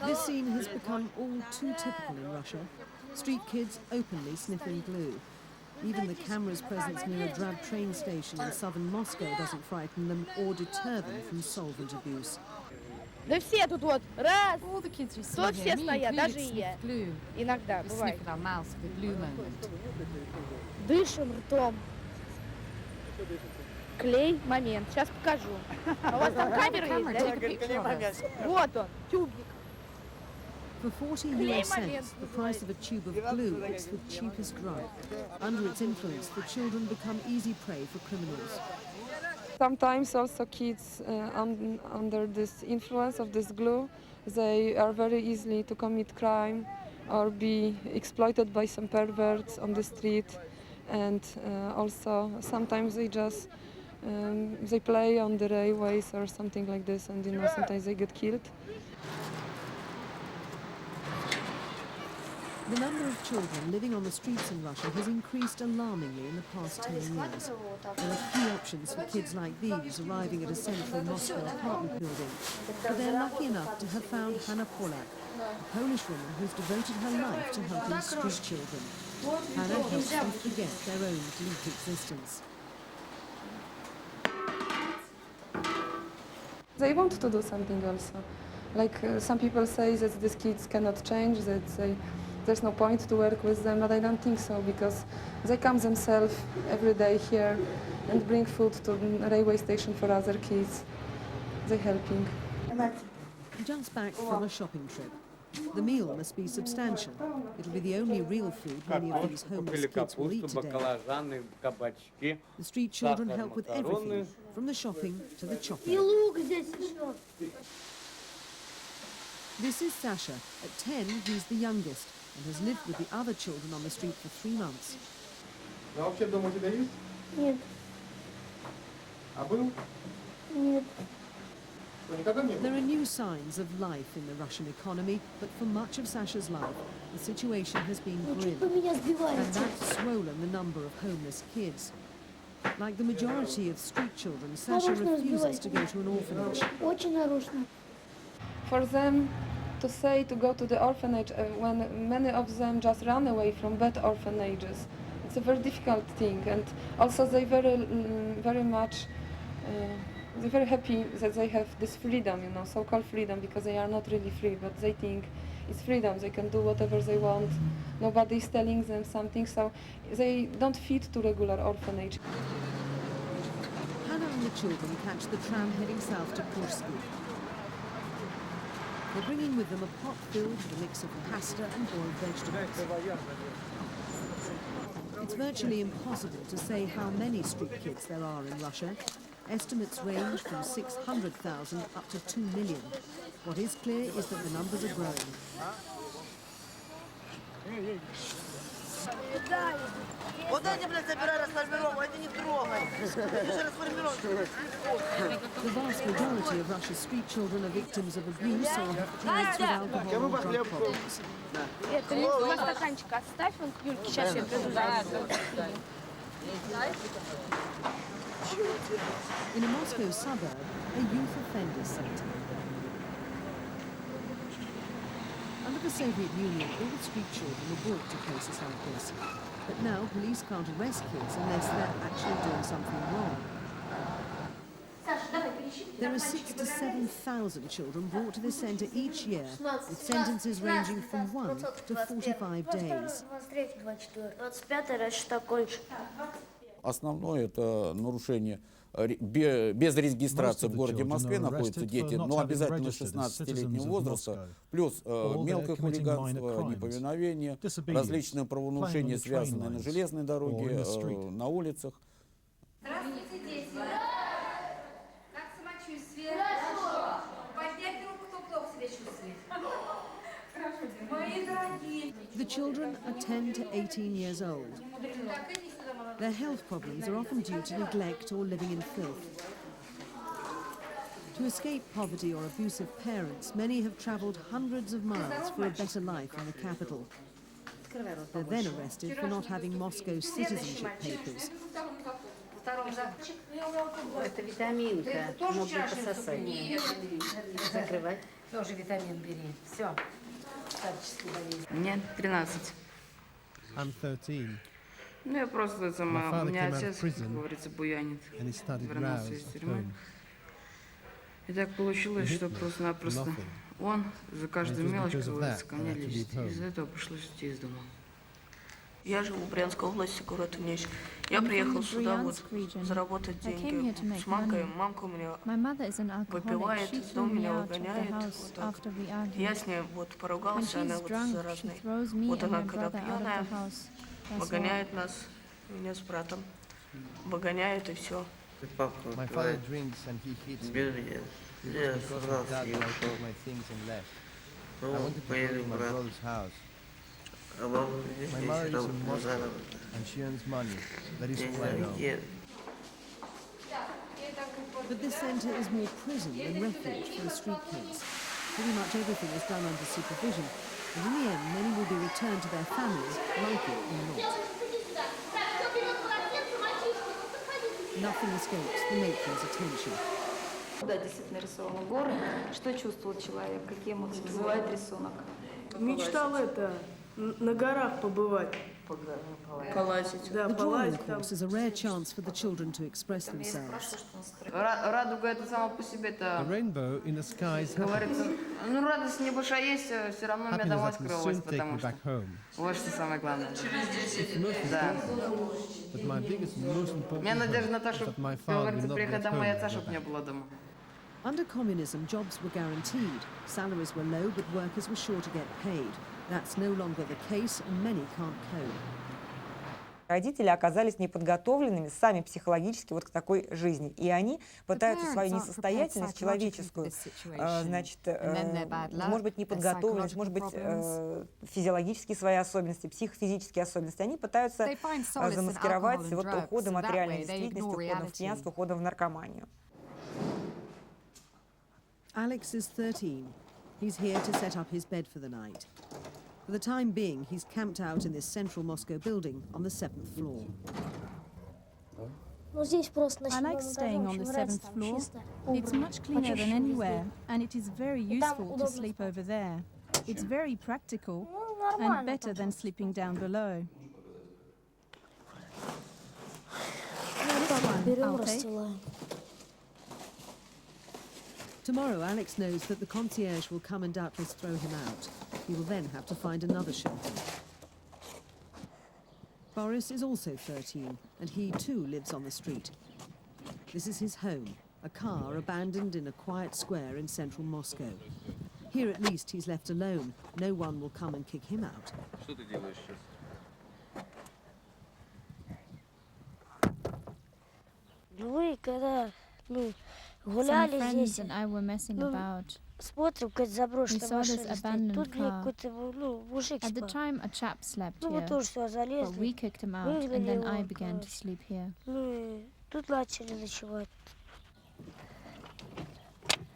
This scene has become all too typical in Russia. Street kids openly sniffing glue. Even the camera's presence near a drab train station in southern Moscow doesn't frighten them or deter them from solvent abuse. Да все тут вот, раз, All the kids you see тут here, все me стоят, included, даже и я. sniff glue. Иногда We бывает. sniff at our mouths for the glue moment. Дышим ртом. Клей, момент. Сейчас покажу. А у вас там камера Camera, есть, take a picture of us. да? Вот он, тюбик. For 40 US cents, the price of a tube of glue, it's the cheapest drug. Under its influence, the children become easy prey for criminals. Sometimes also kids under this influence of this glue, they are very easily to commit crime or be exploited by some perverts on the street. And also sometimes they just they play on the railways or something like this, and sometimes they get killed. The number of children living on the streets in Russia has increased alarmingly in the past 10 years. There are few options for kids like these arriving at a central Moscow apartment building. But they're lucky enough to have found Hana Polak, a Polish woman who's devoted her life to helping street children. Hana helps them forget their own bleak existence. They want to do something also. Like some people say that these kids cannot change, that there's no point to work with them, but I don't think so, because they come themselves every day here and bring food to the railway station for other kids. They're helping. Just back from a shopping trip. The meal must be substantial. It'll be the only real food many of these homeless kids will eat today. The street children help with everything, from the shopping to the chopping. This is Sasha. At 10, he's the youngest and has lived with the other children on the street for 3 months. Нет. Нет. There are new signs of life in the Russian economy, but for much of Sasha's life, the situation has been grim, and that's swollen the number of homeless kids. Like the majority of street children, Sasha refuses to go to an orphanage. For them to say to go to the orphanage when many of them just run away from bad orphanages, it's a very difficult thing, and also they very much they're very happy that they have this freedom, so-called freedom, because they are not really free, but they think it's freedom. They can do whatever they want. Nobody's telling them something, so they don't fit to regular orphanage. Hannah and the children catch the tram heading south to Kurski. They're bringing with them a pot filled with a mix of pasta and boiled vegetables. It's virtually impossible to say how many street kids there are in Russia. Estimates range from 600,000 up to 2 million. What is clear is that the numbers are growing. The vast majority of Russia's street children are victims of abuse or have parents with alcohol or drug problems. Стаканчик оставь, он к Юльке сейчас я приду. In a Moscow suburb, a youth offender centre. Under the Soviet Union, all street children were brought to places like this. But now police can't arrest kids unless they're actually doing something wrong. There are 6,000 to 7,000 children brought to this centre each year, with sentences ranging from 1 to 45 days. Основное это нарушение без регистрации в городе Москве находятся дети, но обязательно 16-летнего возраста, плюс мелкое хулиганство, неповиновение, различные правонарушения, связанные на железной дороге, на улицах. Здравствуйте, дети! Как самочувствие? Поднять руку, кто плохо себя чувствует. Мои дорогие! The children are 10 to 18 years old. Their health problems are often due to neglect or living in filth. To escape poverty or abusive parents, many have travelled hundreds of miles for a better life in the capital. They're then arrested for not having Moscow citizenship papers. Это витаминка. Можно пососать. Закрывай. Тоже витамин бери. Все. Старческие болезни. Мне 13. I'm 13. Ну, я просто сама, My у father меня came out of отец, как prison говорится, буянит. and he started Вернулся rows из at тюрьмы. home. И так получилось, He hit что me просто-напросто for nothing. он за каждую And it was мелочь, because как of говорится, that ко мне I had to leave лезть. home. Из-за этого пришлось уйти из дома. Я живу в Брянской области, город Унич. Я приехал сюда вот заработать деньги с мамой. Мамка у меня выпивает, из дома меня выгоняет. Вот так. Я с ней вот поругался, она вот заразной. Вот она, когда пьяная, выгоняет нас, меня с братом. Выгоняет и все. My father drinks and he hits me. Because of that, I took my things and left. I wanted to go to my brother's house. My mother is in Moscow and she earns money. That is all I know. But this centre is more prison than refuge for the street kids. Pretty much everything is done under supervision, and in the end, many will be returned to their families, like it or not. Nothing escapes the matron's attention. Да, действительно рисованы горы. Что чувствовал человек? Какие эмоции вызывает рисунок? Мечтал на горах побывать. Полазить. Да, The drawing полазить там. course is a rare chance for the children to express themselves. Радуга это сама по The себе-то, rainbow in the sky is happiness. говорится, ну радость небольшая есть, все равно у меня домой Happiness that will скрылась, soon take потому me что back home. вот что самое главное. It's most Да. important, but my biggest, most У important меня надежда на то, hope is что, that my как father will говорится, not приехать get домой home отца, and go чтобы не back. было дома. Under communism, jobs were guaranteed. Salaries were low, but workers were sure to get paid. That's no longer the case, and many can't cope. Родители оказались неподготовленными сами психологически вот к такой жизни. И они пытаются свою несостоятельность человеческую, значит, может быть, неподготовленность, может быть, физиологические свои особенности, психофизические особенности, они пытаются замаскировать вот уходом от реальной действительности, уходом в пьянство, уходом в наркоманию. Alex is 13. He's here to set up his bed for the night. For the time being, he's camped out in this central Moscow building on the 7th floor. I like staying on the 7th floor. It's much cleaner than anywhere, and it is very useful to sleep over there. It's very practical and better than sleeping down below. This one, I'll take. Tomorrow, Alex knows that the concierge will come and doubtless throw him out. He will then have to find another shelter. Boris is also 13, and he too lives on the street. This is his home, a car abandoned in a quiet square in central Moscow. Here at least he's left alone. No one will come and kick him out. Что ты делаешь сейчас? Some friends and I were messing about. We saw this abandoned car. At the time, a chap slept here, but we kicked him out, and then I began to sleep here.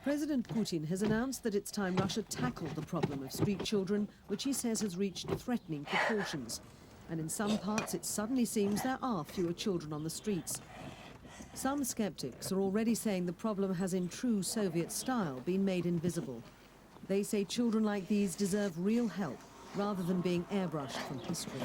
President Putin has announced that it's time Russia tackled the problem of street children, which he says has reached threatening proportions. And in some parts, it suddenly seems there are fewer children on the streets. Some skeptics are already saying the problem has, in true Soviet style, been made invisible. They say children like these deserve real help, rather than being airbrushed from history.